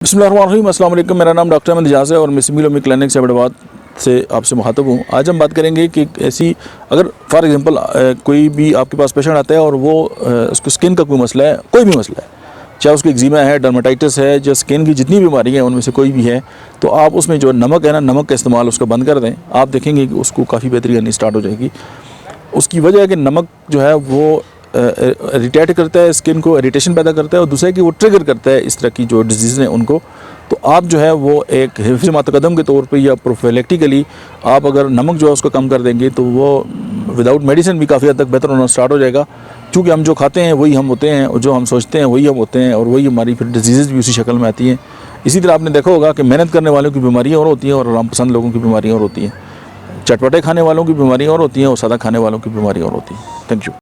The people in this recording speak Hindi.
बिस्मिल्लाहिर्रहमानिर्रहीम, अस्सलाम वालेकुम। मेरा नाम डॉक्टर अहमद एजाज है और मैं सिमिलिया क्लिनिक्स अब्बोत्ताबाद से आपसे मुखातब हूँ। आज हम बात करेंगे कि ऐसी अगर फॉर एग्जांपल कोई भी आपके पास पेशेंट आता है और वो उसको स्किन का कोई मसला है, कोई भी मसला है, चाहे उसको एक्जिमा है, डर्मेटाइटिस है, जो स्किन की जितनी बीमारी है उनमें से कोई भी है, तो आप उसमें जो नमक है ना, नमक का इस्तेमाल उसका बंद कर दें। आप देखेंगे कि उसको काफ़ी बेहतरी आनी स्टार्ट हो जाएगी। उसकी वजह है कि नमक जो है वो इरिटेट करता है, स्किन को इरिटेशन पैदा करता है, और दूसरा है कि वो ट्रिगर करता है इस तरह की जो डिजीज़ हैं उनको। तो आप जो है वो एक हिफ्ज़ मुतक़द्दम के तौर पे या प्रोफिलैक्टिकली आप अगर नमक जो है उसको कम कर देंगे तो वो विदाउट मेडिसिन भी काफ़ी हद तक बेहतर होना स्टार्ट हो जाएगा। क्योंकि हम जो खाते हैं वही हम होते हैं, और जो हम सोचते हैं वही हम होते हैं, और वही हमारी फिर डिजीज़ भी उसी शक्ल में आती हैं। इसी तरह आपने देखा होगा कि मेहनत करने वालों की बीमारियाँ और होती हैं और आराम पसंद लोगों की बीमारियाँ और होती हैं। चटपटे खाने वालों की बीमारियाँ और होती हैं और सादा खाने वालों की बीमारियाँ और होती हैं। Thank you.